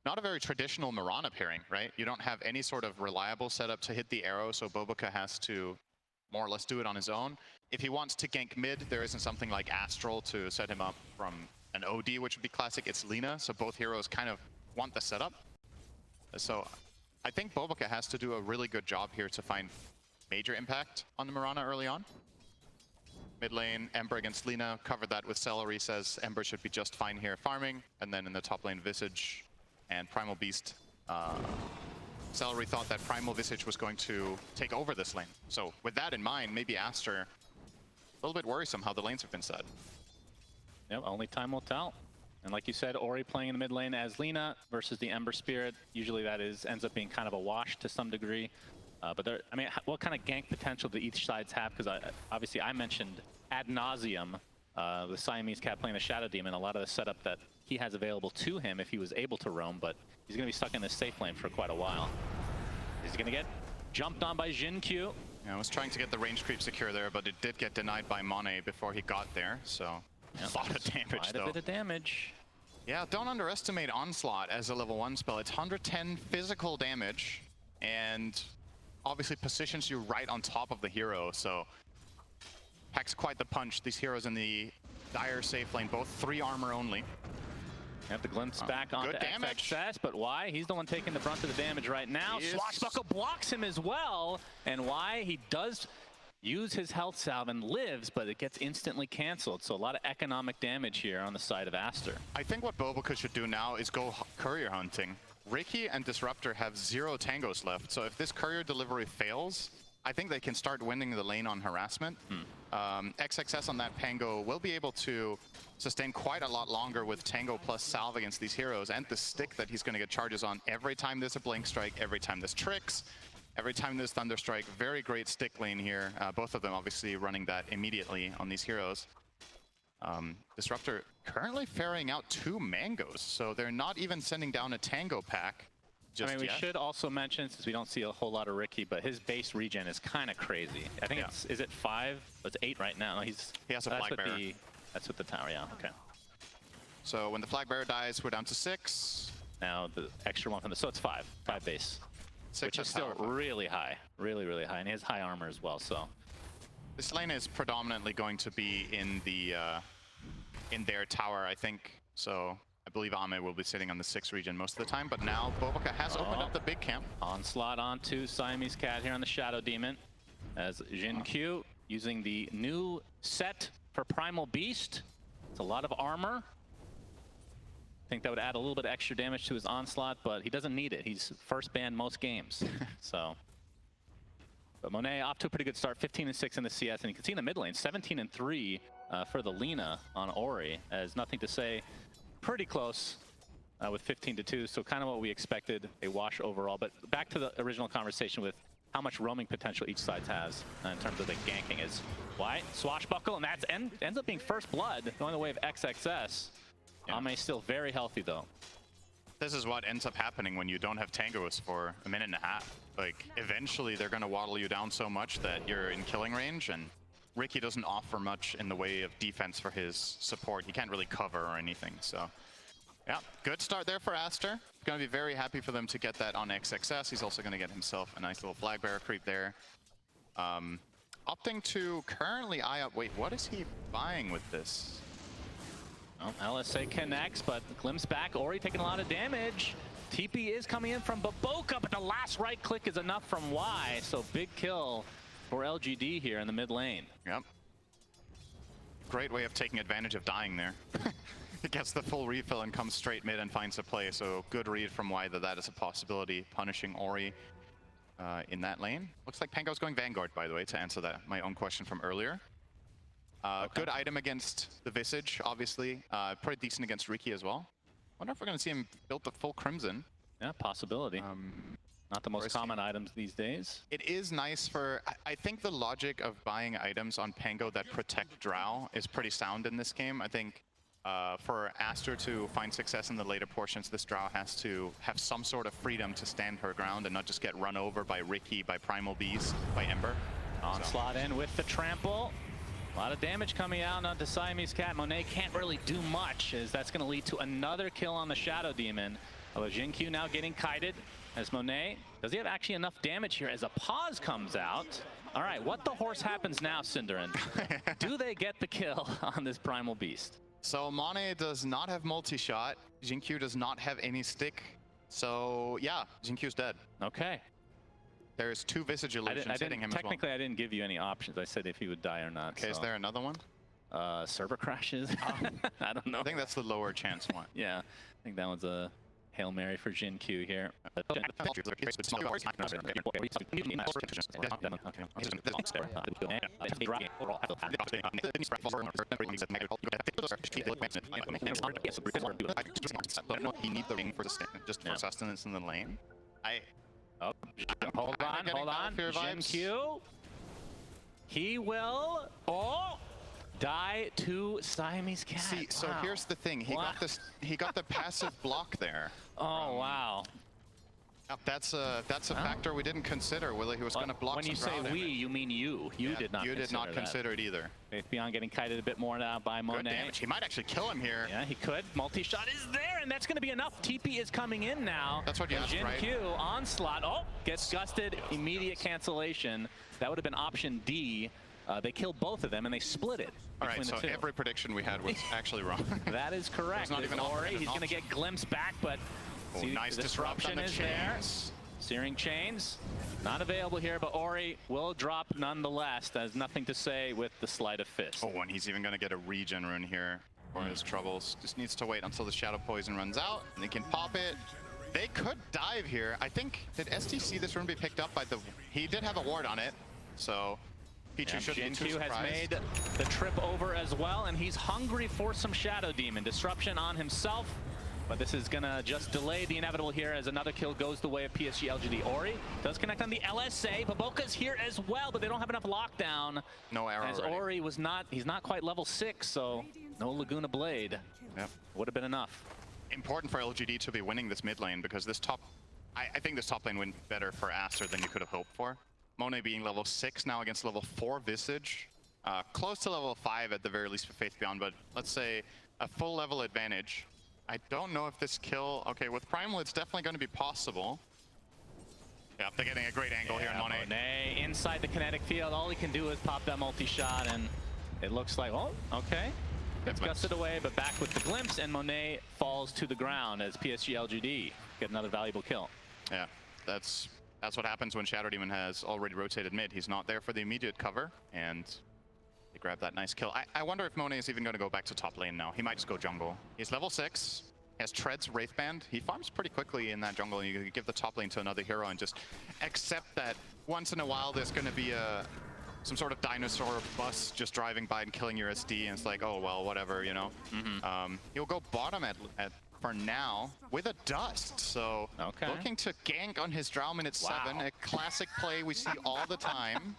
not a very traditional Mirana pairing, right? You don't have any sort of reliable setup to hit the arrow, so Boboka has to more or less do it on his own. If he wants to gank mid, there isn't something like Astral to set him up from an OD, which would be classic. It's Lina, so both heroes kind of want the setup. So I think Boboka has to do a really good job here to find major impact on the Mirana early on. Mid lane, Ember against Lina, covered that with Celery, says Ember should be just fine here farming. And then in the top lane, Visage and Primal Beast. Celery thought that Primal Visage was going to take over this lane. So with that in mind, maybe Aster, a little bit worrisome how the lanes have been set. Yep, only time will tell. And like you said, Ori playing in the mid lane as Lina versus the Ember Spirit. Usually that ends up being kind of a wash to some degree. But there, I mean, what kind of gank potential do each sides have? Because obviously I mentioned ad nauseum the Siamese cat playing the Shadow Demon, a lot of the setup that he has available to him if he was able to roam, but he's going to be stuck in this safe lane for quite a while. Is he going to get jumped on by Jin-Q? Yeah, I was trying to get the range creep secure there, but it did get denied by Monet before he got there, so yep, a lot of damage quite though. A bit of damage. Yeah, don't underestimate Onslaught as a level 1 spell. It's 110 physical damage, and obviously positions you right on top of the hero, so packs quite the punch. These heroes in the dire safe lane, both 3 armor only. You have to glimpse back onto damage. XXS, but why? He's the one taking the brunt of the damage right now. Swashbuckle blocks him as well, and why? He does use his health salve and lives, but it gets instantly canceled. So a lot of economic damage here on the side of Aster. I think what Boboka should do now is go courier hunting. Ricky and Disruptor have 0 tangos left, so if this courier delivery fails, I think they can start winning the lane on harassment. XXS on that Pango will be able to sustain quite a lot longer with Tango plus Salve against these heroes, and the stick that he's going to get charges on every time there's a Blink Strike, every time there's Tricks, every time there's Thunder Strike. Very great stick lane here. Both of them obviously running that immediately on these heroes. Disruptor currently ferrying out 2 mangoes, so they're not even sending down a Tango pack just we should also mention, since we don't see a whole lot of Ricky, but his base regen is kind of crazy. I think it's, is it 5? It's 8 right now. He has a Flag Bearer. That's with the tower, yeah, okay. So when the Flag Bearer dies, we're down to 6. Now the extra one from the, so it's 5 base. 6 which is still really high, really high, and he has high armor as well, so. This lane is predominantly going to be in the in their tower, I think. So I believe Ame will be sitting on the 6th region most of the time, but now Boboka has opened up the big camp. Onslaught onto Siamese Cat here on the Shadow Demon, as Jin-Q using the new set for Primal Beast. It's a lot of armor. I think that would add a little bit of extra damage to his Onslaught, but he doesn't need it. He's first banned most games, so. But Monet off to a pretty good start, 15-6 in the CS, and you can see in the mid lane, 17-3 for the Lina on Ori, as nothing to say. Pretty close with 15-2, so kind of what we expected, a wash overall. But back to the original conversation with how much roaming potential each side has in terms of the ganking is. Why? Swashbuckle, and that ends up being first blood, going the way of XXS. Yeah. Ame still very healthy though. This is what ends up happening when you don't have tangos for a minute and a half. Like, eventually they're going to waddle you down so much that you're in killing range, and Ricky doesn't offer much in the way of defense for his support. He can't really cover or anything, so. Yeah, good start there for Aster. Going to be very happy for them to get that on XXS. He's also going to get himself a nice little Flag Bearer creep there. Opting to currently eye up. Wait, what is he buying with this? Well, LSA connects, but glimpse back. Ori taking a lot of damage. TP is coming in from Boboka, but the last right click is enough from Y. So big kill for LGD here in the mid lane. Yep. Great way of taking advantage of dying there. He gets the full refill and comes straight mid and finds a play. So good read from Y that is a possibility, punishing Ori in that lane. Looks like Pango's going Vanguard, by the way, to answer my own question from earlier. Good item against the Visage, obviously. Pretty decent against Ricky as well. Wonder if we're going to see him build the full Crimson. Yeah, possibility. Not the most common items these days. It is nice for... I think the logic of buying items on Pango that protect Drow is pretty sound in this game. I think for Aster to find success in the later portions, this Drow has to have some sort of freedom to stand her ground and not just get run over by Ricky, by Primal Beast, by Ember. Onslaught in with the trample. A lot of damage coming out onto Siamese Cat. Monet can't really do much, as that's going to lead to another kill on the Shadow Demon. Although Jin-Q now getting kited as Monet. Does he have actually enough damage here as a pause comes out? All right, what the horse happens now, Cinderin? Do they get the kill on this Primal Beast? So Monet does not have multi-shot. Jin-Q does not have any stick. So yeah, Jin-Q's dead. Okay. There's 2 Visage illusions hitting him technically, as well. I didn't give you any options. I said if he would die or not. Okay, so. Is there another one? Server crashes. I don't know. I think that's the lower chance one. Yeah, I think that one's a Hail Mary for Jin-Q here. He needs the ring for the just for sustenance in the lane. Hold on. Jin-Q. He will die to Siamese Cat. See, so here's the thing. He got the passive block there. Oh wow. That's a factor we didn't consider. He was going to block. When you say we, you mean you. You did not. You did not consider it either. Faith.Beyond getting kited a bit more now by Monet. Good damage. He might actually kill him here. Yeah, he could. Multi-shot is there, and that's going to be enough. TP is coming in now. That's what you asked, right? Jin-Q onslaught. Oh, gets gusted. Immediate cancellation. That would have been option D. They killed both of them, and they split it. All right, so every prediction we had was actually wrong. That is correct. Not even Ori, he's going to get glimpsed back, but see, nice disruption is there. Searing Chains, not available here, but Ori will drop nonetheless. There's nothing to say with the Sleight of Fist. Oh, and he's even going to get a regen rune here for his troubles. Just needs to wait until the Shadow Poison runs out, and they can pop it. They could dive here. I think, did ST see this rune be picked up by the... He did have a ward on it, so... Jin-Q has made the trip over as well, and he's hungry for some Shadow Demon. Disruption on himself, but this is gonna just delay the inevitable here as another kill goes the way of PSG.LGD. Ori does connect on the LSA. Baboka's here as well, but they don't have enough lockdown. No arrow as Ori was not, he's not quite level 6, so no Laguna Blade. Yep. Would have been enough. Important for LGD to be winning this mid lane because this top, I think this top lane went better for Aster than you could have hoped for. Monet being level 6 now against level 4 Visage. Close to level 5 at the very least for Faith.Beyond, but let's say a full level advantage. I don't know if this kill... Okay, with Primal it's definitely going to be possible. Yeah, they're getting a great angle here on Monet. Monet inside the kinetic field. All he can do is pop that multi-shot, and it looks like, oh, okay. It's gusted away, but back with the glimpse, and Monet falls to the ground as PSG.LGD get another valuable kill. Yeah, that's what happens when Shadow Demon has already rotated mid. He's not there for the immediate cover, and they grab that nice kill. I wonder if Monet is even going to go back to top lane now. He might just go jungle. He's level 6, has Treads, Wraithband. He farms pretty quickly in that jungle, and you give the top lane to another hero and just accept that once in a while there's going to be some sort of dinosaur bus just driving by and killing your SD, and it's like, oh, well, whatever, you know? He'll go bottom at for now with a dust, so looking to gank on his Drow minute 7, a classic play we see all the time.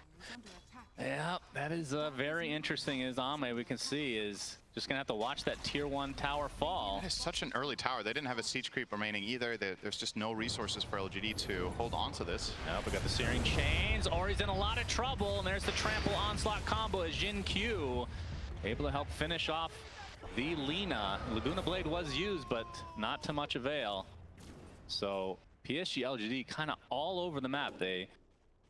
Yeah, that is very interesting. As Ame, we can see, is just gonna have to watch that tier 1 tower fall. That is such an early tower. They didn't have a siege creep remaining either. There's just no resources for LGD to hold on to this. Nope, we got the Searing Chains. Ori's in a lot of trouble, and there's the Trample Onslaught combo as Jin-Q able to help finish off the Lina. Laguna Blade was used, but not to much avail. So PSG.LGD kind of all over the map. They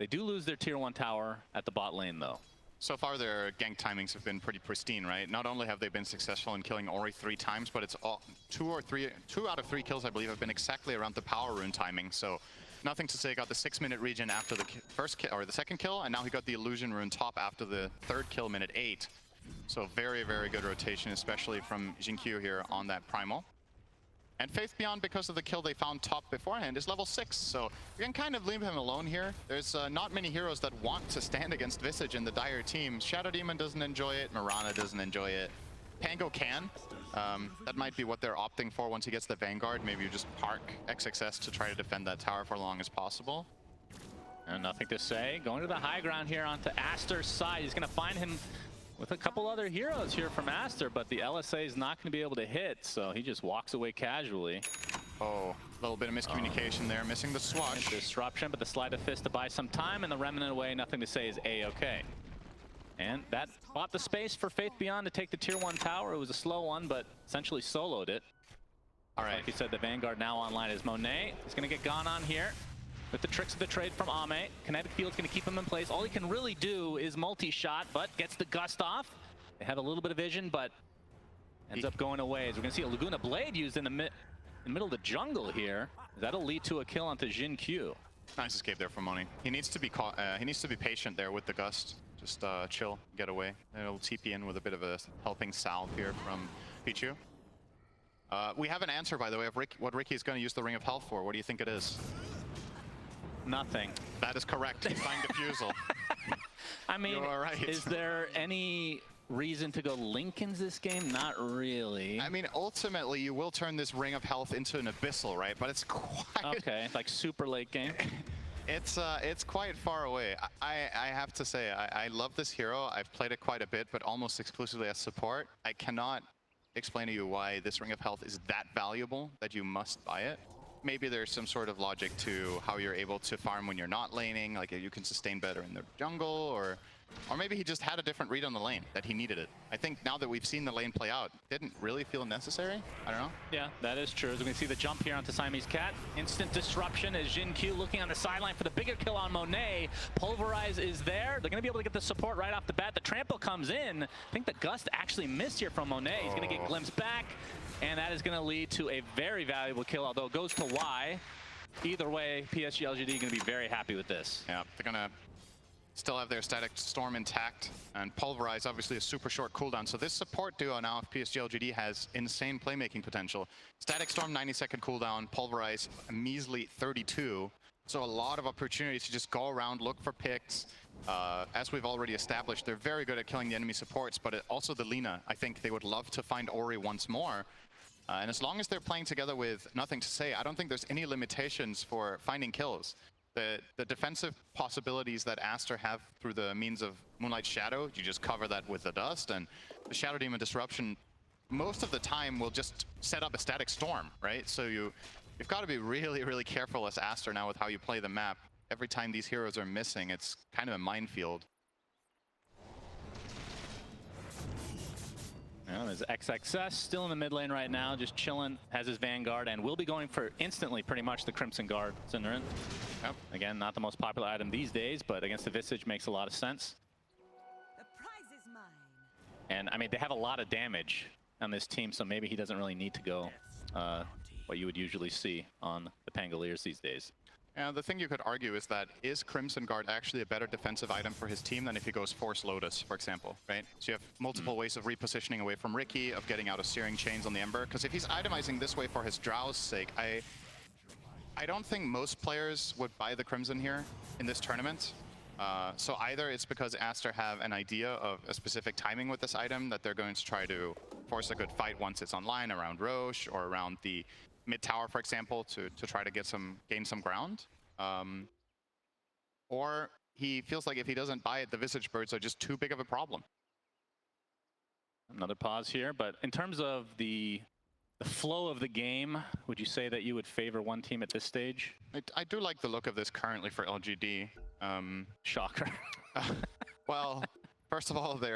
do lose their tier 1 tower at the bot lane, though. So far, their gank timings have been pretty pristine, right? Not only have they been successful in killing Ori 3 times, but it's all 2 out of 3 kills, I believe, have been exactly around the power rune timing. So nothing to say. Got the 6-minute regen after the first kill, or the second kill, and now he got the illusion rune top after the 3rd kill, minute 8. So very, very good rotation, especially from Jin-Q here on that Primal. And Faith.Beyond, because of the kill they found top beforehand, is level 6, so you can kind of leave him alone here. There's not many heroes that want to stand against Visage in the Dire team. Shadow Demon doesn't enjoy it, Mirana doesn't enjoy it. Pango can. That might be what they're opting for once he gets the Vanguard. Maybe you just park XXS to try to defend that tower for as long as possible. And nothing to say. Going to the high ground here onto Aster's side. He's going to find him with a couple other heroes here from Aster, but the LSA is not going to be able to hit, so he just walks away casually. Oh, a little bit of miscommunication there, missing the swash. Disruption, but the Sleight of Fist to buy some time, and the Remnant away, nothing to say is A-okay. And that bought the space for Faith.Beyond to take the tier 1 tower. It was a slow one, but essentially soloed it. All right. Like you said, the Vanguard now online is Monet. He's going to get gone on here with the tricks of the trade from Ame. Kinetic Field's going to keep him in place. All he can really do is multi-shot, but gets the gust off. They have a little bit of vision, but ends up going away. As we're going to see a Laguna Blade used in the middle of the jungle here. That'll lead to a kill onto Jin Q. Nice escape there from Money. He needs to be patient there with the gust. Just chill, get away. It'll TP in with a bit of a helping salve here from Pichu. We have an answer, by the way, of what Ricky is going to use the Ring of Health for. What do you think it is? Nothing. That is correct. He's buying Diffusal. I mean, you're right. Is there any reason to go Linken's this game? Not really. I mean, ultimately, you will turn this Ring of Health into an Abyssal, right? But it's quite... Okay, like super late game. It's quite far away. I have to say, I love this hero. I've played it quite a bit, but almost exclusively as support. I cannot explain to you why this Ring of Health is that valuable that you must buy it. Maybe there's some sort of logic to how you're able to farm when you're not laning, like you can sustain better in the jungle, or maybe he just had a different read on the lane, that he needed it. I think now that we've seen the lane play out, it didn't really feel necessary. I don't know. Yeah, that is true. As we can see the jump here onto Siamese Cat. Instant disruption as Jin Q looking on the sideline for the bigger kill on Monet. Pulverize is there. They're going to be able to get the support right off the bat. The trample comes in. I think the gust actually missed here from Monet. He's going to get glimpsed back, and that is going to lead to a very valuable kill, although it goes to Y. Either way, PSG.LGD going to be very happy with this. Yeah, they're going to still have their Static Storm intact, and Pulverize obviously a super short cooldown. So this support duo now of PSG.LGD has insane playmaking potential. Static Storm 90-second cooldown, Pulverize a measly 32. So a lot of opportunities to just go around, look for picks. As we've already established, they're very good at killing the enemy supports, but also the Lina. I think they would love to find Ori once more. And as long as they're playing together with nothing to say, I don't think there's any limitations for finding kills. The defensive possibilities that Aster have through the means of Moonlight Shadow, you just cover that with the dust, and the Shadow Demon Disruption most of the time will just set up a Static Storm, right? So you've got to be really, really careful as Aster now with how you play the map. Every time these heroes are missing, it's kind of a minefield. Well, there's XXS still in the mid lane right now, just chilling, has his Vanguard, and will be going for instantly pretty much the Crimson Guard Cinderin. Yep. Again, not the most popular item these days, but against the Visage makes a lot of sense. The prize is mine. And I mean, they have a lot of damage on this team, so maybe he doesn't really need to go what you would usually see on the Pangoliers these days. Yeah, the thing you could argue is that, is Crimson Guard actually a better defensive item for his team than if he goes Force Lotus, for example, right? So you have multiple ways of repositioning away from Ricky, of getting out of Searing Chains on the Ember. Because if he's itemizing this way for his Drow's sake, I don't think most players would buy the Crimson here in this tournament. So either it's because Aster have an idea of a specific timing with this item that they're going to try to force a good fight once it's online around Roche or around the mid tower, for example, to try to gain some ground. Or he feels like if he doesn't buy it, the Visage Birds are just too big of a problem. Another pause here, but in terms of the flow of the game, would you say that you would favor one team at this stage? I do like the look of this currently for LGD. Shocker. Well, first of all, they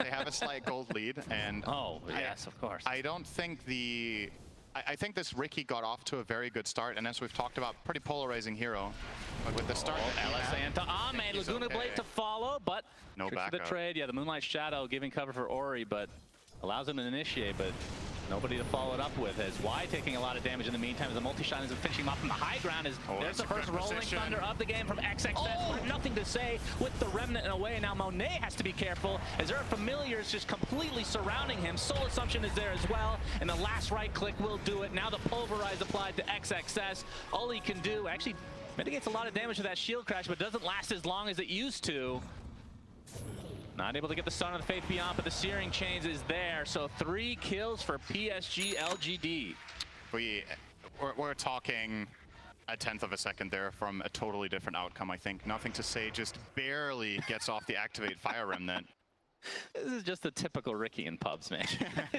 have a slight gold lead, and yes, of course. I don't think I think this Ricky got off to a very good start, and as we've talked about, pretty polarizing hero. But with the start, LSA into Ame, Laguna Blade to follow, but no backup. The trade, yeah, the Moonlight Shadow giving cover for Ori, but allows him to initiate, but nobody to follow it up with. As Y taking a lot of damage in the meantime as the multi-shot is finishing him off from the high ground. There's the first rolling thunder of the game from XXS. Nothing to say with the Remnant in a way. Now Monet has to be careful as there are familiars just completely surrounding him. Soul Assumption is there as well, and the last right click will do it. Now the Pulverize applied to XXS. All he can do, actually mitigates a lot of damage with that shield crash, but doesn't last as long as it used to. Not able to get the Son of the Faith Beyond, but the Searing Chains is there. So 3 kills for PSG.LGD. We're talking a tenth of a second there from a totally different outcome, I think. Nothing to say, just barely gets off the Activate Fire Remnant. This is just a typical Ricky in pubs, man.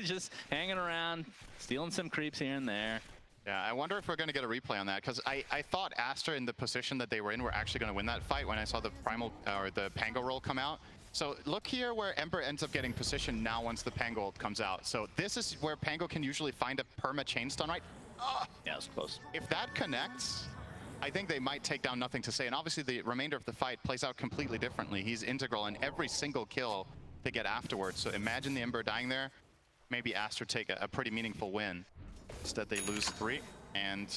Just hanging around, stealing some creeps here and there. Yeah, I wonder if we're going to get a replay on that, because I thought Aster in the position that they were in were actually going to win that fight when I saw the Primal or the Pango roll come out. So look here where Ember ends up getting positioned now once the Pango comes out. So this is where Pango can usually find a perma chainstone, right? Yeah, it was close. If that connects, I think they might take down Nothing to Say. And obviously the remainder of the fight plays out completely differently. He's integral in every single kill they get afterwards. So imagine the Ember dying there. Maybe Aster take a pretty meaningful win. Instead they lose 3. And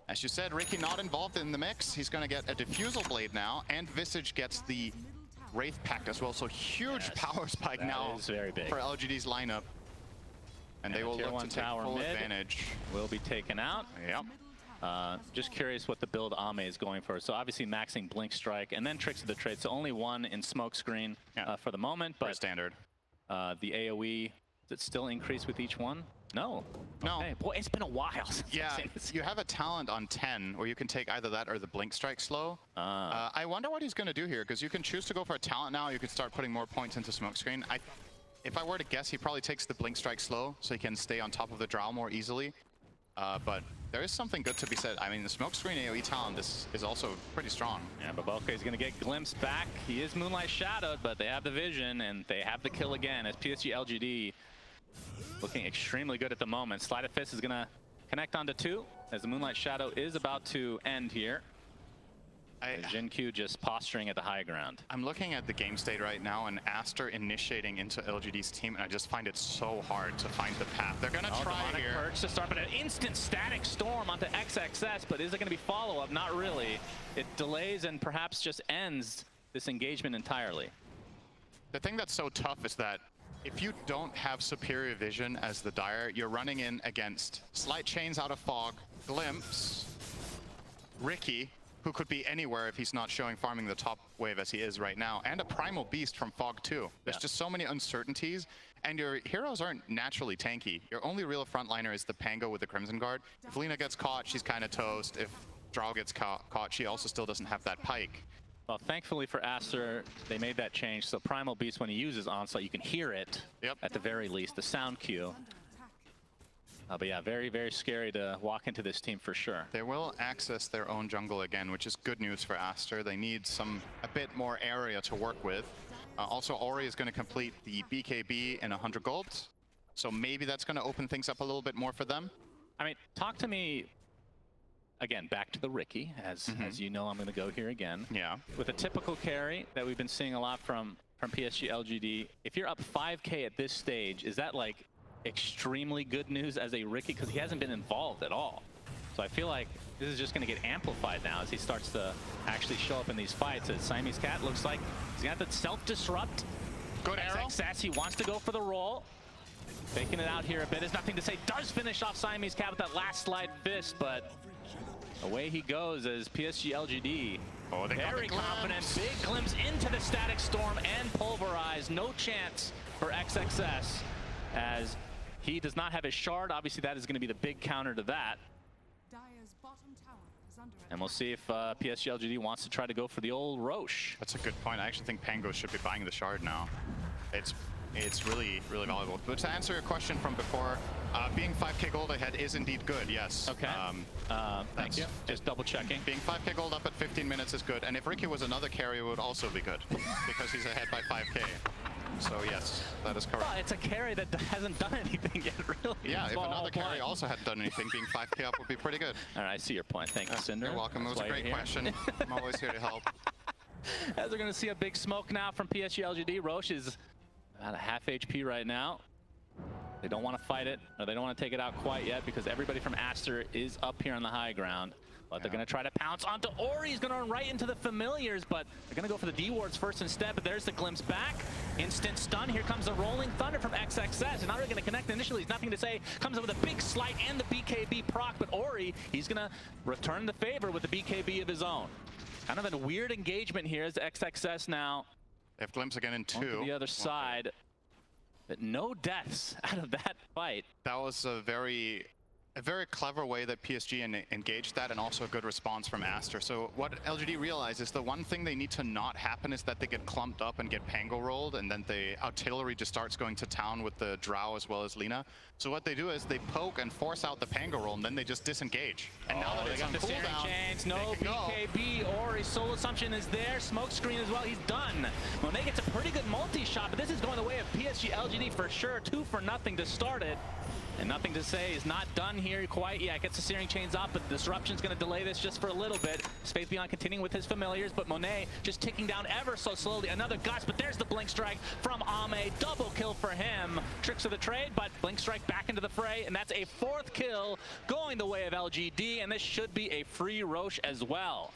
as you said, Ricky not involved in the mix. He's going to get a Diffusal Blade now. And Visage gets the Wraith Pact as well. So huge power spike now is very big for LGD's lineup. And they will look to take full advantage. Will be taken out. Yep. Just curious what the build Ame is going for. So obviously maxing Blink Strike and then Tricks of the Trade. So only one in Smokescreen for the moment. But standard. The AoE, does it still increase with each one? No. No. Okay. Boy, it's been a while since Yeah, I've seen this. you have a talent on 10 where you can take either that or the Blink Strike slow. I wonder what he's going to do here, because you can choose to go for a talent now. You can start putting more points into Smokescreen. If I were to guess, he probably takes the Blink Strike slow so he can stay on top of the Drow more easily. But there is something good to be said. I mean, the Smokescreen AoE talent is also pretty strong. Yeah, Baboka is going to get glimpsed back. He is Moonlight Shadowed, but they have the vision and they have the kill again as PSG.LGD looking extremely good at the moment. Sleight of Fist is going to connect onto 2 as the Moonlight Shadow is about to end here. Jin-Q just posturing at the high ground. I'm looking at the game state right now, and Aster initiating into LGD's team, and I just find it so hard to find the path. They're going to try here. Perch to start, but an instant static storm onto XXS, but is it going to be follow-up? Not really. It delays and perhaps just ends this engagement entirely. The thing that's so tough is that if you don't have superior vision as the Dire, you're running in against Slight Chains out of Fog, Glimpse, Ricky, who could be anywhere if he's not showing farming the top wave as he is right now, and a Primal Beast from Fog 2. There's just so many uncertainties, and your heroes aren't naturally tanky. Your only real frontliner is the Pango with the Crimson Guard. If Lina gets caught, she's kind of toast. If Drow gets caught, she also still doesn't have that Pike. Well, thankfully for Aster, they made that change. So Primal Beast, when he uses Onslaught, you can hear it at the very least, the sound cue. But yeah, very, very scary to walk into this team for sure. They will access their own jungle again, which is good news for Aster. They need a bit more area to work with. Also, Ori is going to complete the BKB in 100 gold. So maybe that's going to open things up a little bit more for them. I mean, talk to me, again, back to the Ricky, as you know I'm going to go here again. Yeah. With a typical carry that we've been seeing a lot from PSG.LGD, if you're up 5K at this stage, is that like extremely good news as a Ricky? Because he hasn't been involved at all. So I feel like this is just going to get amplified now as he starts to actually show up in these fights. As Siamese Cat looks like he's got the self-disrupt. Good arrow. XXS, he wants to go for the roll. Faking it out here a bit. There's Nothing to Say. Does finish off Siamese Cat with that last slide fist, but away he goes as PSG.LGD. Oh, they very confident. Big glimpse into the Static Storm and Pulverize. No chance for XXS as he does not have his shard. Obviously, that is going to be the big counter to that. And we'll see if PSG.LGD wants to try to go for the old Roche. That's a good point. I actually think Pango should be buying the shard now. It's really, really valuable. But to answer your question from before, being 5k gold ahead is indeed good, yes. Okay. Thank you. Just double checking. Being 5k gold up at 15 minutes is good. And if Ricky was another carry, it would also be good because he's ahead by 5k. So yes, that is correct. Well, it's a carry that hasn't done anything yet, really. Yeah, if another carry also hadn't done anything, being 5k up would be pretty good. All right, I see your point. Thank you, Cinder. You're welcome. It was a great question. I'm always here to help. As we're going to see a big smoke now from PSG.LGD. Roche is about a half HP right now. They don't want to fight it, or they don't want to take it out quite yet because everybody from Aster is up here on the high ground. But they're going to try to pounce onto Ori. He's going to run right into the familiars, but they're going to go for the D-wards first instead. But there's the glimpse back. Instant stun. Here comes the Rolling Thunder from XXS. They're not really going to connect initially. He's Nothing to Say. Comes up with a big slight and the BKB proc. But Ori, he's going to return the favor with the BKB of his own. Kind of a weird engagement here as XXS now. They have glimpse again in 2. On the other side. But no deaths out of that fight. That was a very clever way that PSG engaged that, and also a good response from Aster. So what LGD realized is the one thing they need to not happen is that they get clumped up and get Pango rolled, and then the artillery just starts going to town with the Drow as well as Lina. So what they do is they poke and force out the Pango roll, and then they just disengage. And now that they it's got on the cooldown, chains, no BKB, Ori, Soul Assumption is there, Smoke Screen as well, he's done. Monet gets a pretty good multi-shot, but this is going the way of PSG.LGD for sure. 2 for nothing to start it. And Nothing to Say is not done here quite yet. Gets the Searing Chains up, but Disruption's going to delay this just for a little bit. Faith Beyond continuing with his familiars, but Monet just ticking down ever so slowly. Another Gust, but there's the Blink Strike from Ame. Double kill for him. Tricks of the trade, but Blink Strike back into the fray, and that's a 4th kill going the way of LGD, and this should be a free Roche as well.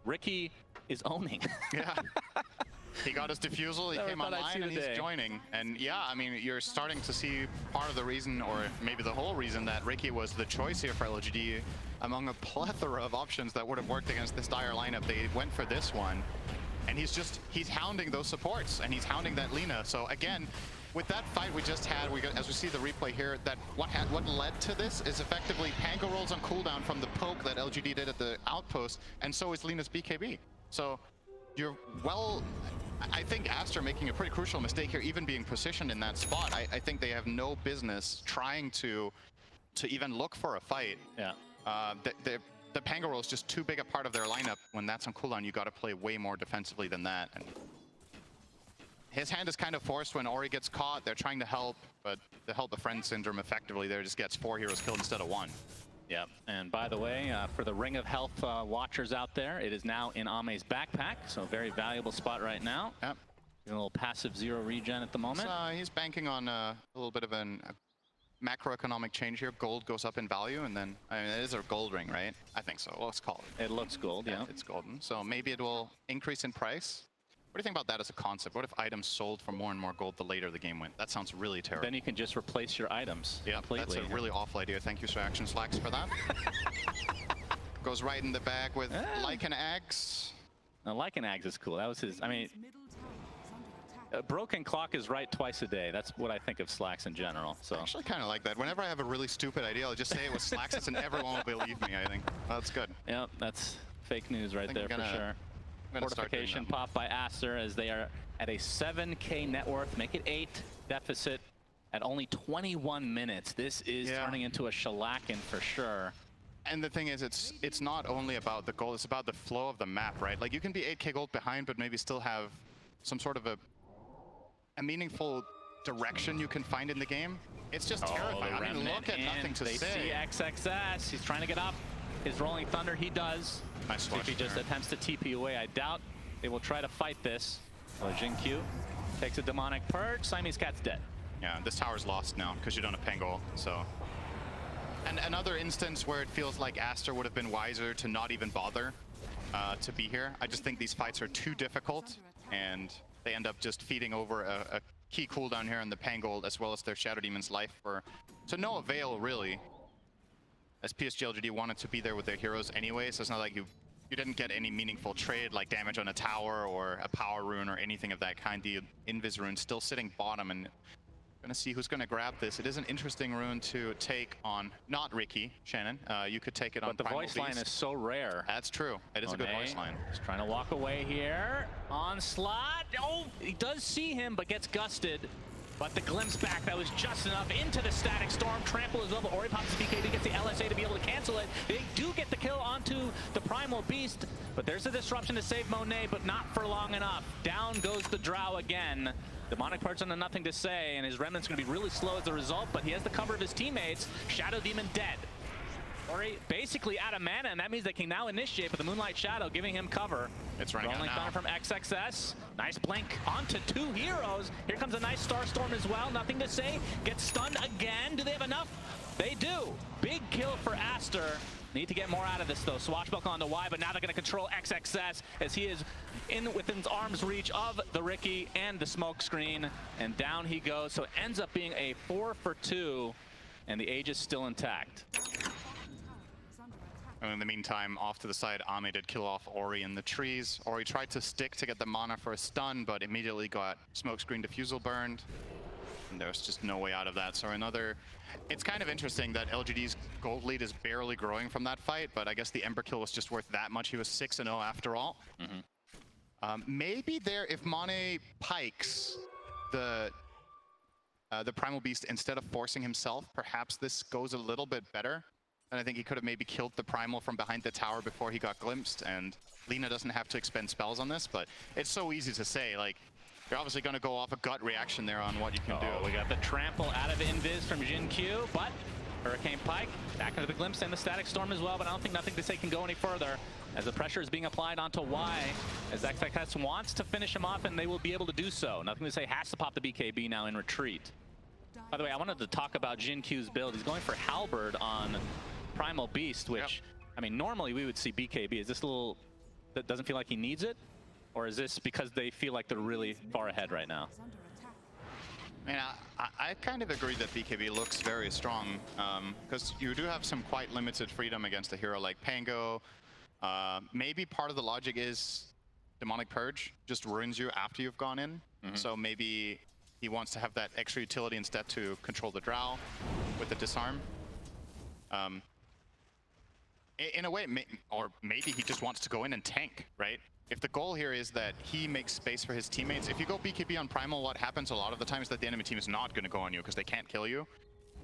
Ricky is owning. Yeah. He got his defusal, he came online, and he's joining. And yeah, I mean, you're starting to see part of the reason, or maybe the whole reason, that Ricky was the choice here for LGD. Among a plethora of options that would have worked against this dire lineup, they went for this one. And he's hounding those supports, and he's hounding that Lina. So again, with that fight we just had, as we see the replay here, that what led to this is effectively Pango rolls on cooldown from the poke that LGD did at the outpost, and so is Lina's BKB. So you're I think Aster making a pretty crucial mistake here, even being positioned in that spot. I think they have no business trying to even look for a fight. Yeah. The Pango roll is just too big a part of their lineup. When that's on cooldown, you got to play way more defensively than that. And his hand is kind of forced when Ori gets caught. They're trying to help, but the help a friend syndrome effectively there just gets 4 heroes killed instead of 1. Yep, and by the way, for the Ring of Health watchers out there, it is now in Ame's backpack, so a very valuable spot right now. Yep. A little passive 0 regen at the moment. He's banking on a little bit of a macroeconomic change here. Gold goes up in value, and then, I mean, it is a gold ring, right? I think so. Let's call it. It looks gold, yeah. It's golden. So maybe it will increase in price. What do you think about that as a concept? What if items sold for more and more gold the later the game went? That sounds really terrible. Then you can just replace your items completely. That's a really awful idea. Thank you, Action Slacks, for that. Goes right in the back with Lycan Axe. Now, Lycan Axe is cool. That was his, I mean, a broken clock is right twice a day. That's what I think of Slacks in general. So I actually kind of like that. Whenever I have a really stupid idea, I'll just say it was Slacks and everyone will believe me, I think. That's good. Yeah, that's fake news right there for sure. Fortification pop by Aster as they are at a 7K net worth, make it 8 deficit at only 21 minutes. This is turning into a shellacking for sure. And the thing is, it's not only about the gold, it's about the flow of the map, right? Like, you can be 8K gold behind, but maybe still have some sort of a meaningful direction you can find in the game. It's just terrifying. I mean, look at Nothing to Say. See XXS, he's trying to get up. His Rolling Thunder, he does. Nice if he just attempts to TP away, I doubt they will try to fight this. So Jin Q takes a Demonic Purge. Siamese Cat's dead. Yeah, this tower's lost now because you don't have Pango. So, and another instance where it feels like Aster would have been wiser to not even bother to be here. I just think these fights are too difficult, and they end up just feeding over a key cooldown here in the Pangold as well as their Shadow Demon's life to no avail, really. As PSG.LGD wanted to be there with their heroes anyway, so it's not like you didn't get any meaningful trade like damage on a tower or a power rune or anything of that kind. The Invis rune still sitting bottom, and gonna see who's gonna grab this. It is an interesting rune to take on, not Ricky, Shannon. You could take it on But the voice line is so rare. That's true. It is a good voice line. He's trying to walk away here. Onslaught. Oh, he does see him, but gets gusted. But the glimpse back, that was just enough. Into the Static Storm, trample as well, but Ori pops the BKB, gets the LSA to be able to cancel it. They do get the kill onto the Primal Beast, but there's a disruption to save Monet, but not for long enough. Down goes the Drow again. Demonic Purge on the Nothing to Say, and his Remnant's going to be really slow as a result, but he has the cover of his teammates. Shadow Demon dead. Ori basically out of mana, and that means they can now initiate with the Moonlight Shadow, giving him cover. It's running Rolling Thunder from XXS. Nice blink onto 2 heroes. Here comes a nice Starstorm as well. Nothing to Say. Gets stunned again. Do they have enough? They do. Big kill for Aster. Need to get more out of this though. Swashbuckle onto Y, but now they're going to control XXS as he is within arm's reach of the Ricky and the smoke screen. And down he goes. So it ends up being a 4 for 2, and the Age is still intact. And in the meantime, off to the side, Ame did kill off Ori in the trees. Ori tried to stick to get the mana for a stun, but immediately got smokescreen defusal burned. And there's just no way out of that. So it's kind of interesting that LGD's gold lead is barely growing from that fight, but I guess the Ember kill was just worth that much. He was 6-0 after all. Maybe if Mane pikes the Primal Beast instead of forcing himself, perhaps this goes a little bit better. And I think he could have maybe killed the Primal from behind the tower before he got glimpsed, and Lina doesn't have to expend spells on this, but it's so easy to say. Like, you're obviously going to go off a gut reaction there on what you can do. We got the trample out of Invis from Jin Q, but Hurricane Pike, back into the Glimpse and the Static Storm as well, but I don't think Nothing to Say can go any further as the pressure is being applied onto Y, as XXS wants to finish him off, and they will be able to do so. Nothing to Say has to pop the BKB now in retreat. By the way, I wanted to talk about Jin Q's build. He's going for Halberd on Primal Beast, which, I mean, normally we would see BKB. Is this a little, that doesn't feel like he needs it? Or is this because they feel like they're really far ahead right now? And I kind of agree that BKB looks very strong, because you do have some quite limited freedom against a hero like Pango. Maybe part of the logic is Demonic Purge just ruins you after you've gone in. So maybe he wants to have that extra utility instead to control the Drow with the disarm. In a way, or maybe he just wants to go in and tank, right? If the goal here is that he makes space for his teammates, if you go BKB on Primal, what happens a lot of the time is that the enemy team is not going to go on you because they can't kill you.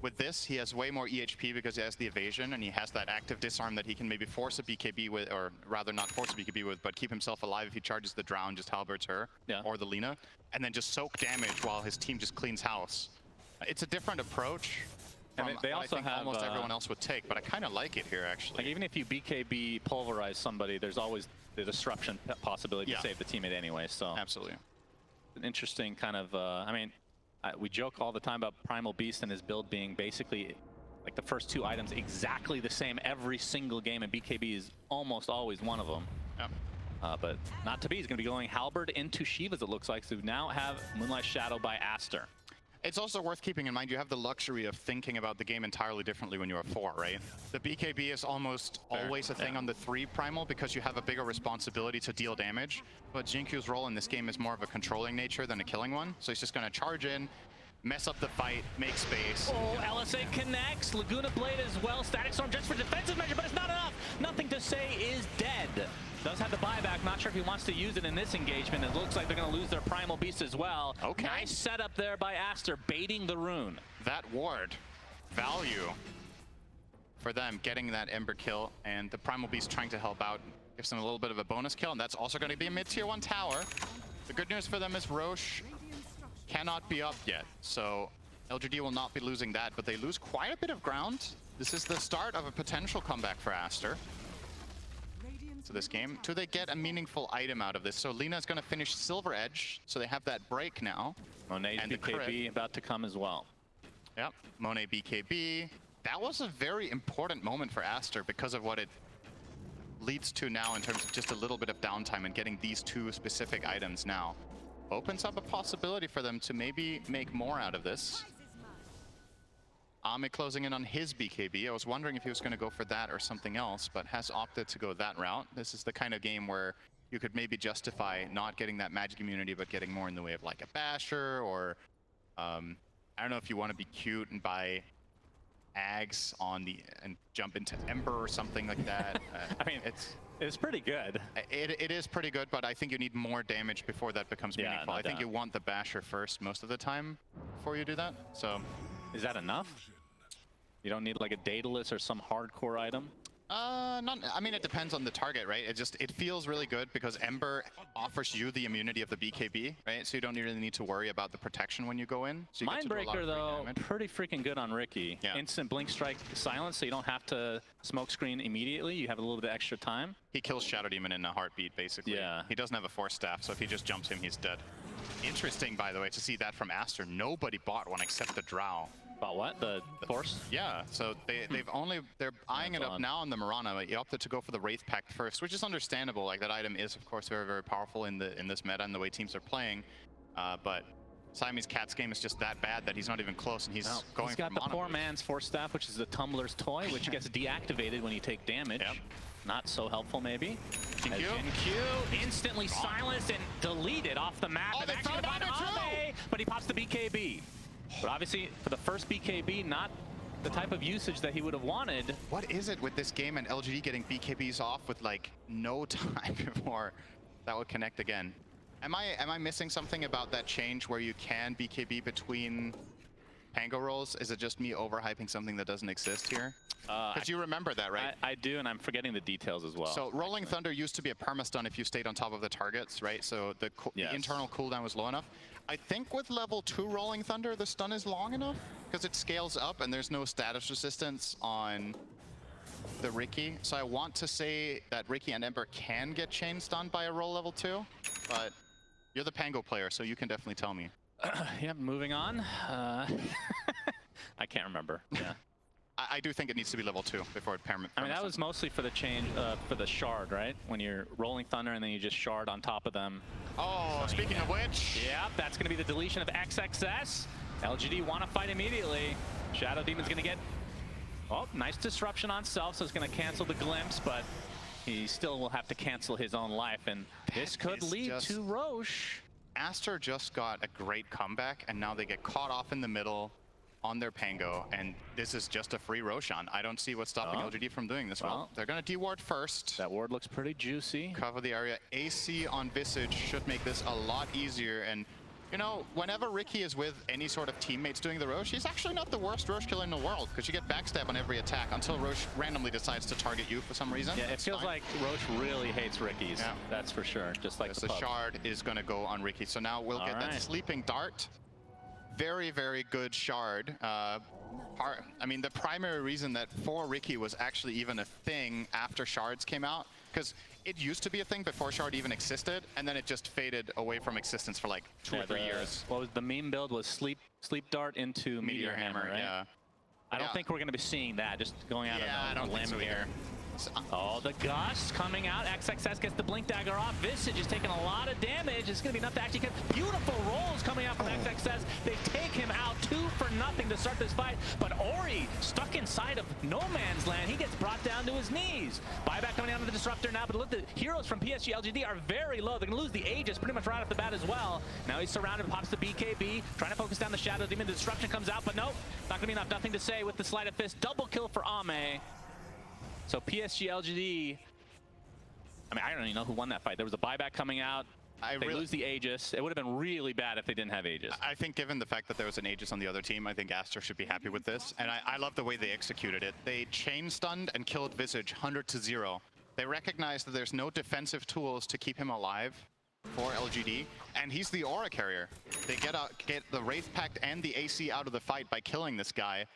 With this, he has way more EHP because he has the evasion and he has that active disarm that he can maybe force a BKB with, or rather not force a BKB with, but keep himself alive if he charges the Drow and just halberds her, or the Lina, and then just soak damage while his team just cleans house. It's a different approach. And they also I think have almost everyone else would take, but I kind of like it here actually. Like even if you BKB pulverize somebody, there's always the disruption possibility to save the teammate anyway. So absolutely, an interesting kind of. I mean, we joke all the time about Primal Beast and his build being basically like the first two items exactly the same every single game, and BKB is almost always one of them. But not to be. He's going to be going Halberd into Shivas, it looks like. So we now have Moonlight Shadow by Aster. It's also worth keeping in mind you have the luxury of thinking about the game entirely differently when you're 4, right? The BKB is almost always a thing on the 3 Primal because you have a bigger responsibility to deal damage. But Jinkyu's role in this game is more of a controlling nature than a killing one. So he's just going to charge in, mess up the fight, make space. Oh, LSA connects. Laguna Blade as well. Static Storm just for defensive measure, but it's not enough. Nothing to Say is dead. Does have the buyback. Not sure if he wants to use it in this engagement. It looks like they're going to lose their Primal Beast as well. Okay. Nice setup there by Aster, baiting the rune. That ward, value for them, getting that Ember kill, and the Primal Beast trying to help out, gives them a little bit of a bonus kill, and that's also going to be a mid-tier 1 tower. The good news for them is Roche cannot be up yet, so LGD will not be losing that, but they lose quite a bit of ground. This is the start of a potential comeback for Aster. To this game. Do they get a meaningful item out of this? So Lina's going to finish Silver Edge, so they have that break now. Monet's BKB about to come as well. Yep, Monet BKB. That was a very important moment for Aster because of what it leads to now in terms of just a little bit of downtime and getting these 2 specific items now. Opens up a possibility for them to maybe make more out of this. Ame closing in on his BKB. I was wondering if he was going to go for that or something else, but has opted to go that route. This is the kind of game where you could maybe justify not getting that magic immunity, but getting more in the way of like a Basher, or I don't know if you want to be cute and buy Ags on the and jump into Ember or something like that. I mean, it's pretty good. It is pretty good, but I think you need more damage before that becomes meaningful. I think you want the Basher first most of the time before you do that. So. Is that enough? You don't need like a Daedalus or some hardcore item? Not, I mean, it depends on the target, right? It feels really good because Ember offers you the immunity of the BKB, right? So you don't really need to worry about the protection when you go in. So you Mindbreaker, though, pretty freaking good on Ricky. Yeah. Instant Blink Strike silence, so you don't have to smoke screen immediately. You have a little bit of extra time. He kills Shadow Demon in a heartbeat, basically. Yeah. He doesn't have a Force Staff, so if he just jumps him, he's dead. Interesting, by the way, to see that from Aster. Nobody bought one except the Drow. About what? The Force? Yeah, so they're eyeing it up now on the Mirana, but he opted to go for the Wraith Pact first, which is understandable. Like, that item is, of course, very, very powerful in this meta and the way teams are playing. But Siamese Cat's game is just that bad that he's not even close, and he's going for got the poor man's Force Staff, which is the Tumbler's Toy, which gets deactivated when you take damage. Yep. Not so helpful, maybe. Jin Q instantly silenced and deleted off the map. Oh, they found Ame, but he pops the BKB. But obviously, for the first BKB, not the type of usage that he would have wanted. What is it with this game and LGD getting BKBs off with like no time before that would connect again? Am I missing something about that change where you can BKB between Pango rolls? Is it just me overhyping something that doesn't exist here? Because you remember that, right? I do, and I'm forgetting the details as well. So Rolling Thunder used to be a permastun if you stayed on top of the targets, right? So the internal cooldown was low enough. I think with level 2 Rolling Thunder, the stun is long enough because it scales up and there's no status resistance on the Riki. So I want to say that Riki and Ember can get chain stunned by a roll level 2, but you're the Pango player, so you can definitely tell me. Yep, moving on. I can't remember. Yeah. I do think it needs to be level 2 before it permanent. I mean, that was mostly for the change, for the shard, right? When you're rolling Thunder and then you just shard on top of them. Oh, speaking of which. Yep, that's going to be the deletion of XXS. LGD want to fight immediately. Shadow Demon's going to get, oh, nice disruption on self, so it's going to cancel the glimpse, but he still will have to cancel his own life, and this could lead to Roche. Aster just got a great comeback, and now they get caught off in the middle on their Pango, and this is just a free Roshan. I don't see what's stopping LGD from doing this. Well, they're going to deward first. That ward looks pretty juicy. Cover the area. AC on Visage should make this a lot easier, and you know, whenever Riki is with any sort of teammates doing the Roche, he's actually not the worst Roche killer in the world, because you get backstab on every attack until Roche randomly decides to target you for some reason. Yeah, it feels like Roche really hates Ricky's. Yeah. That's for sure, just like the shard is going to go on Riki. So now we'll get that sleeping dart. Very, very good shard. I mean, the primary reason that for Riki was actually even a thing after shards came out, because it used to be a thing before shard even existed, and then it just faded away from existence for like 2 or 3 years. What was the meme build was sleep dart into Meteor Hammer, right? Yeah. I don't think we're going to be seeing that, just going out on a limb here. Oh, the Gust coming out. XXS gets the Blink Dagger off. Visage is taking a lot of damage. It's going to be enough to actually get beautiful rolls coming out from XXS. They take him out 2 for nothing to start this fight. But Ori, stuck inside of no man's land, he gets brought down to his knees. Buyback coming out of the Disruptor now, but look, the heroes from PSG.LGD are very low. They're going to lose the Aegis pretty much right off the bat as well. Now he's surrounded, pops the BKB, trying to focus down the Shadow Demon. The Disruption comes out, but nope, not going to be enough. Nothing to say with the Sleight of Fist. Double kill for Ame. So PSG.LGD, I mean, I don't even know who won that fight. There was a buyback coming out. They lose the Aegis. It would have been really bad if they didn't have Aegis. I think given the fact that there was an Aegis on the other team, I think Aster should be happy with this. And I love the way they executed it. They chain stunned and killed Visage 100-0. They recognized that there's no defensive tools to keep him alive for LGD, and he's the Aura carrier. They get the Wraith Pact and the AC out of the fight by killing this guy.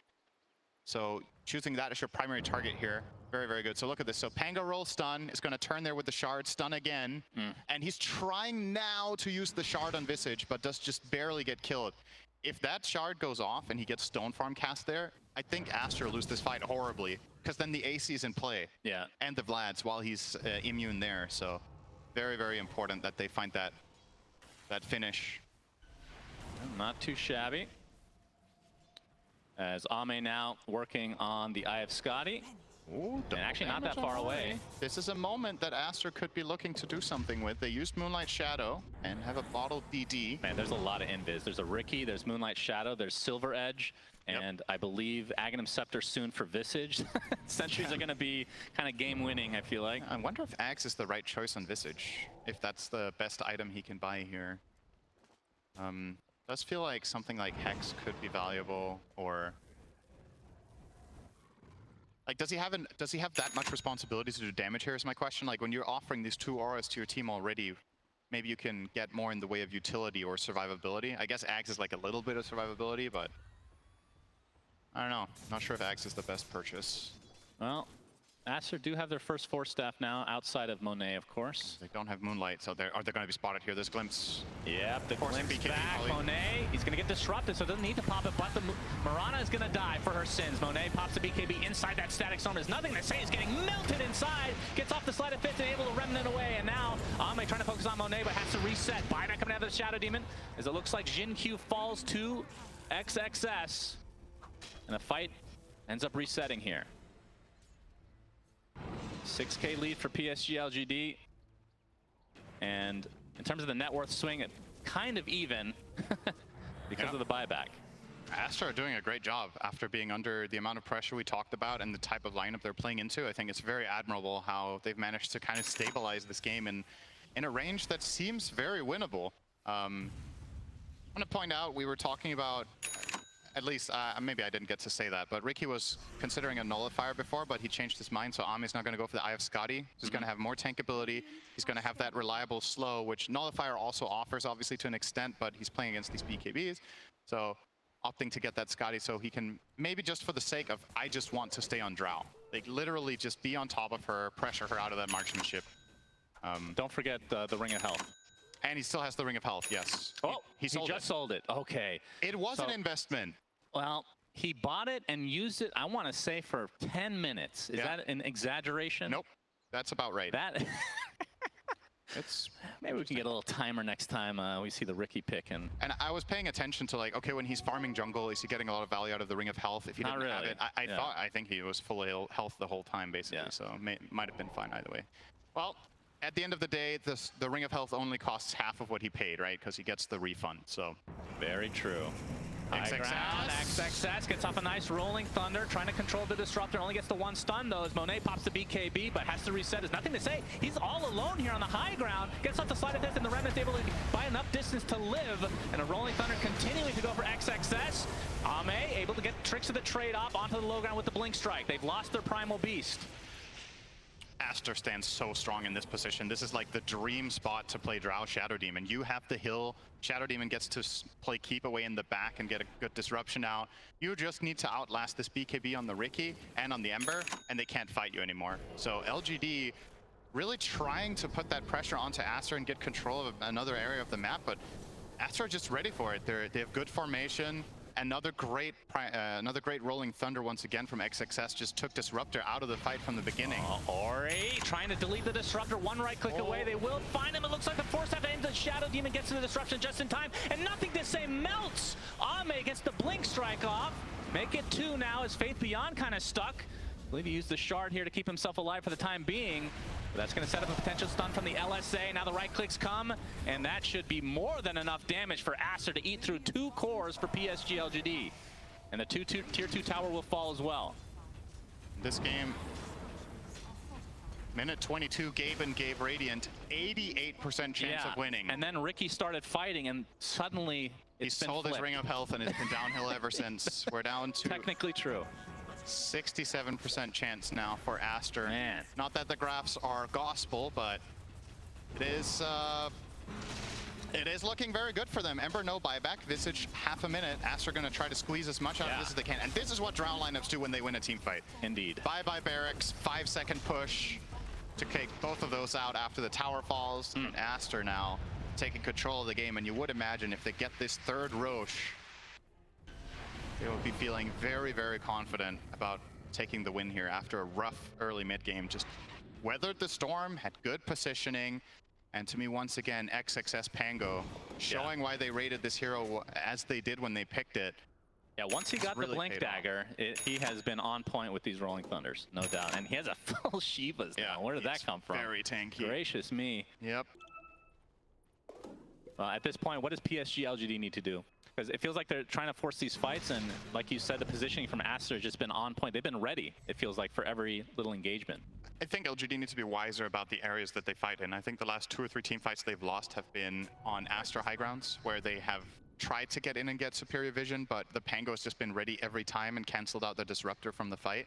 So choosing that as your primary target here, very, very good. So look at this. So Pango roll stun is going to turn there with the shard, stun again. And he's trying now to use the shard on Visage, but does just barely get killed. If that shard goes off and he gets Stone Farm cast there, I think Aster will lose this fight horribly, because then the AC is in play. Yeah. And the Vlads while he's immune there. So very, very important that they find that finish. Not too shabby. As Ame now working on the Eye of Scotty. Ooh, and actually not that far away. This is a moment that Aster could be looking to do something with. They used Moonlight Shadow and have a bottled DD. Man, there's a lot of invis. There's a Riki, there's Moonlight Shadow, there's Silver Edge, and I believe Aghanim Scepter soon for Visage. Sentries are going to be kind of game-winning, I feel like. I wonder if Axe is the right choice on Visage, if that's the best item he can buy here. Does feel like something like Hex could be valuable, or like does he have that much responsibility to do damage here is my question. Like when you're offering these 2 auras to your team already, maybe you can get more in the way of utility or survivability. I guess Axe is like a little bit of survivability, but I don't know. Not sure if Axe is the best purchase. Well, Aster do have their first 4 staff now, outside of Monet, of course. They don't have Moonlight, so they're going to be spotted here. There's Glimpse. Yep, the Glimpse back. Monet, he's going to get disrupted, so doesn't need to pop it, but the Mirana is going to die for her sins. Monet pops the BKB inside that static zone. There's nothing to say. He's getting melted inside. Gets off the Sleight of Fist and able to remnant away. And now Ame trying to focus on Monet, but has to reset. Buyback coming out of the Shadow Demon, as it looks like Jin Q falls to XXS. And the fight ends up resetting here. 6K lead for PSG.LGD. And in terms of the net worth swing, it's kind of even because of the buyback. Aster are doing a great job after being under the amount of pressure we talked about and the type of lineup they're playing into. I think it's very admirable how they've managed to kind of stabilize this game in a range that seems very winnable. I want to point out, we were talking about at least, maybe I didn't get to say that, but Ricky was considering a nullifier before, but he changed his mind, so Ami's not going to go for the Eye of Scotty. He's going to have more tank ability. He's going to have that reliable slow, which nullifier also offers, obviously, to an extent, but he's playing against these BKBs. So opting to get that Scotty so he can, maybe just for the sake of, I just want to stay on Drow. Like, literally just be on top of her, pressure her out of that marksmanship. Don't forget the Ring of Health. And he still has the Ring of Health, yes. Oh, he just sold it. Okay. It was an investment. Well, he bought it and used it, I want to say, for 10 minutes. Is that an exaggeration? Nope. That's about right. That it's maybe we can get a little timer next time we see the Ricky pick. And I was paying attention to, like, okay, when he's farming jungle, is he getting a lot of value out of the Ring of Health? If he didn't have it, I think he was full health the whole time, basically. So might have been fine either way. Well, at the end of the day, the Ring of Health only costs half of what he paid, right? Because he gets the refund, so. Very true. High ground, XXS gets off a nice rolling thunder, trying to control the disruptor, only gets the one stun though, as Monet pops the BKB, but has to reset. There's nothing to say. He's all alone here on the high ground, gets off the slide of death, and the Remnant's able to buy enough distance to live, and a rolling thunder continuing to go for XXS. Ame able to get tricks of the trade off onto the low ground with the blink strike. They've lost their primal beast. Aster stands so strong in this position. This is like the dream spot to play Drow Shadow Demon. You have the hill. Shadow Demon gets to play keep away in the back and get a good disruption out. You just need to outlast this BKB on the Ricky and on the Ember, and they can't fight you anymore. So LGD really trying to put that pressure onto Aster and get control of another area of the map, but Aster are just ready for it. They have good formation. Another great rolling thunder once again from XXS just took Disruptor out of the fight from the beginning. Ori trying to delete the Disruptor, one right click away. They will find him. It looks like the Force Staff aims the Shadow Demon, gets to the Disruption just in time, and nothing to say, melts. Ame gets the blink strike off. Make it 2 now as Faith Beyond kind of stuck. I believe he used the shard here to keep himself alive for the time being. But that's going to set up a potential stun from the LSA. Now the right clicks come, and that should be more than enough damage for Aster to eat through 2 cores for PSG.LGD. And the tier 2 tower will fall as well. This game, minute 22, Gaben gave Radiant 88% chance of winning. And then Ricky started fighting, and suddenly he sold his Ring of Health, and it's been downhill ever since. We're down to technically true. 67% chance now for Aster. Man. Not that the graphs are gospel, but it is looking very good for them. Ember no buyback, Visage half a minute. Aster gonna try to squeeze as much out of this as they can. And this is what Drow lineups do when they win a team fight. Indeed. Bye-bye Barracks, 5-second push to take both of those out after the tower falls. And Aster now taking control of the game. And you would imagine if they get this third Roche, they will be feeling very, very confident about taking the win here after a rough early mid game. Just weathered the storm, had good positioning, and to me, once again, XXS Pango showing why they rated this hero as they did when they picked it. Yeah, once he got the Blink Dagger, he has been on point with these Rolling Thunders, no doubt. And he has a full Shivas now. Where did that come from? Very tanky. Gracious me. Yep. At this point, what does PSG.LGD need to do? Because it feels like they're trying to force these fights, and like you said, the positioning from Aster has just been on point. They've been ready, it feels like, for every little engagement. I think LGD needs to be wiser about the areas that they fight in. I think the last 2 or 3 team fights they've lost have been on Aster high grounds, where they have tried to get in and get superior vision, but the Pango has just been ready every time and canceled out the Disruptor from the fight.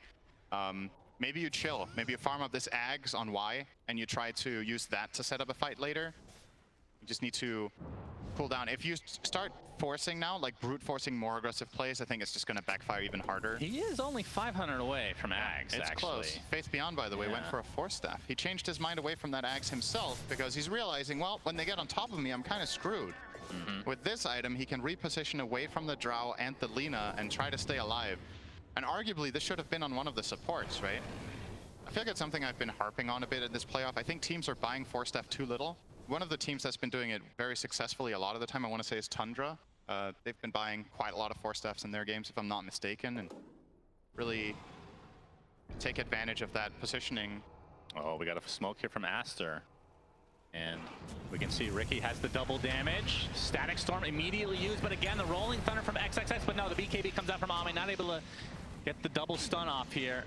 Maybe you chill. Maybe you farm up this Ags on Y, and you try to use that to set up a fight later. You just need to cool down. If you start forcing now, like brute forcing more aggressive plays, I think it's just going to backfire even harder. He is only 500 away from Ags, it's actually. Close. Faith Beyond, by the way, went for a Force Staff. He changed his mind away from that Ags himself because he's realizing, well, when they get on top of me, I'm kind of screwed. With this item, he can reposition away from the Drow and the Lina and try to stay alive. And arguably, this should have been on one of the supports, right? I feel like it's something I've been harping on a bit in this playoff. I think teams are buying Force Staff too little. One of the teams that's been doing it very successfully a lot of the time, I want to say, is Tundra. They've been buying quite a lot of Force Staffs in their games, if I'm not mistaken, and really take advantage of that positioning. Oh, we got a smoke here from Aster. And we can see Ricky has the double damage. Static Storm immediately used, but again, the Rolling Thunder from XXS, but no, the BKB comes out from Ame, not able to get the double stun off here.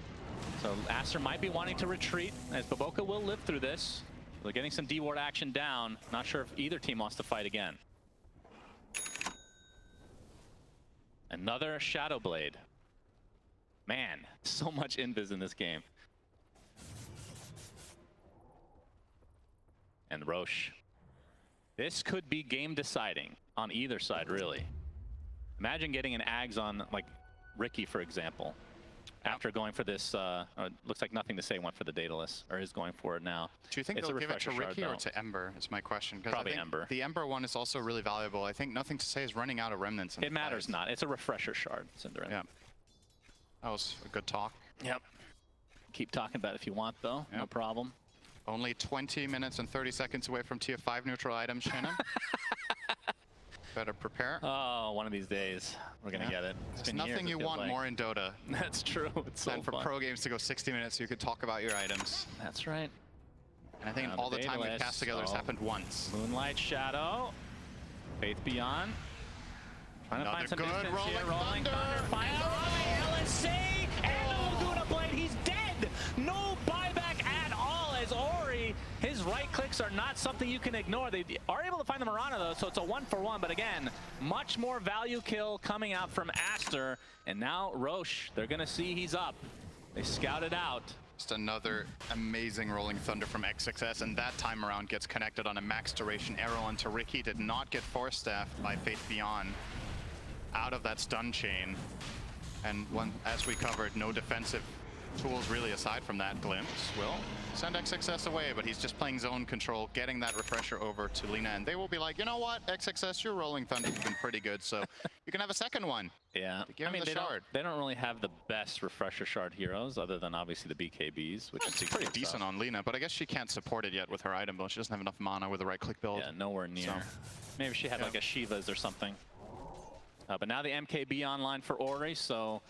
So Aster might be wanting to retreat, as Boboka will live through this. They're getting some D-ward action down. Not sure if either team wants to fight again. Another Shadow Blade. Man, so much invis in this game. And Roche. This could be game deciding on either side, really. Imagine getting an Ags on, like, Ricky, for example. After going for this, looks like Nothing to Say went for the Daedalus, or is going for it now. Do you think It's they'll a give it to refresher Ricky shard, or to Ember, is my question. Probably I think Ember. The Ember one is also really valuable. I think Nothing to Say is running out of remnants. It matters not. It's a refresher shard, Cinderin. Yeah. That was a good talk. Yep. Keep talking about it if you want, though. Yep. No problem. Only 20 minutes and 30 seconds away from tier 5 neutral items, Shannon. Better prepare. Oh, one of these days, we're going to get it. It's There's been nothing years, you it feels want like. more in Dota That's true. It's so than for fun. pro games to go 60 minutes so you could talk about your items. That's right. And I think Now all the the time we've Daedalus, cast together has oh. happened once. Moonlight Shadow. Faith Beyond. Trying to Another find some good distance Rolling here. Rolling Thunder. Thunder. Finds the LSC. And the Laguna Blade. He's dead. No buyback at all as Ori. His right clicks are not something you can ignore. They are able to find the Mirana, though, so it's a 1-for-1. But again, much more value kill coming out from Aster. And now Roche, they're going to see he's up. They scout it out. Just another amazing Rolling Thunder from XXS, and that time around gets connected on a max duration arrow onto Ricky. Did not get force staffed by Faith Beyond out of that stun chain. And one, as we covered, no defensive tools really aside from that. Glimpse will send XXS away, but he's just playing zone control, getting that refresher over to Lina, and they will be like, you know what, XXS, your Rolling Thunder's been pretty good, so you can have a second one. Yeah, Give him the shard. they don't really have the best refresher shard heroes other than obviously the BKBs, which It's is pretty decent on Lina, but I guess she can't support it yet with her item build. She doesn't have enough mana with the right-click build. Yeah, nowhere near. So, Maybe she had yeah. like a Shiva's or something. But now the MKB online for Ori, so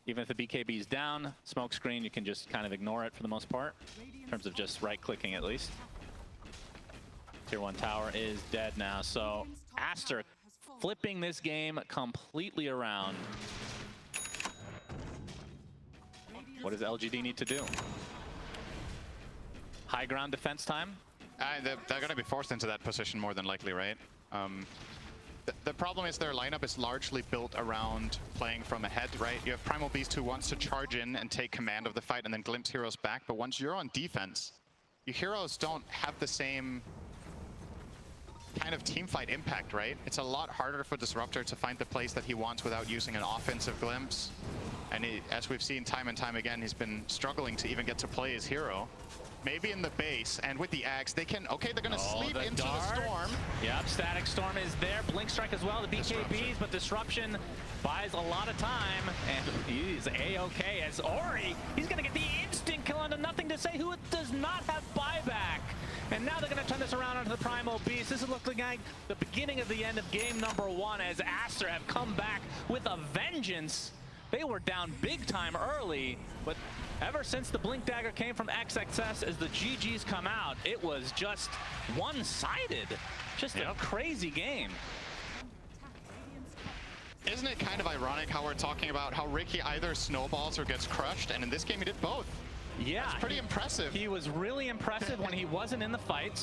even if the BKB is down, smoke screen, you can just kind of ignore it for the most part, in terms of just right-clicking at least. Tier 1 tower is dead now, so Aster flipping this game completely around. What does LGD need to do? High ground defense time? They're going to be forced into that position more than likely, right? The problem is their lineup is largely built around playing from ahead, right? You have Primal Beast who wants to charge in and take command of the fight and then glimpse heroes back, but once you're on defense, your heroes don't have the same kind of teamfight impact, right? It's a lot harder for Disruptor to find the place that he wants without using an offensive glimpse. And as we've seen time and time again, he's been struggling to even get to play his hero. Maybe in the base, and with the Axe, they can, okay, they're gonna sleep into the storm. Yep, Static Storm is there. Blink Strike as well, the BKBs, but Disruption buys a lot of time, and he's A-okay as Ori, he's gonna get the instant kill onto Nothing to Say, who does not have buyback. And now they're gonna turn this around onto the Primal Beast. This is looking like the beginning of the end of game number 1 as Aster have come back with a vengeance. They were down big time early, but ever since the Blink Dagger came from XXS, as the GGs come out, it was just one-sided. Just a crazy game. Isn't it kind of ironic how we're talking about how Ricky either snowballs or gets crushed, and in this game he did both? Yeah. It's pretty impressive. He was really impressive when he wasn't in the fights.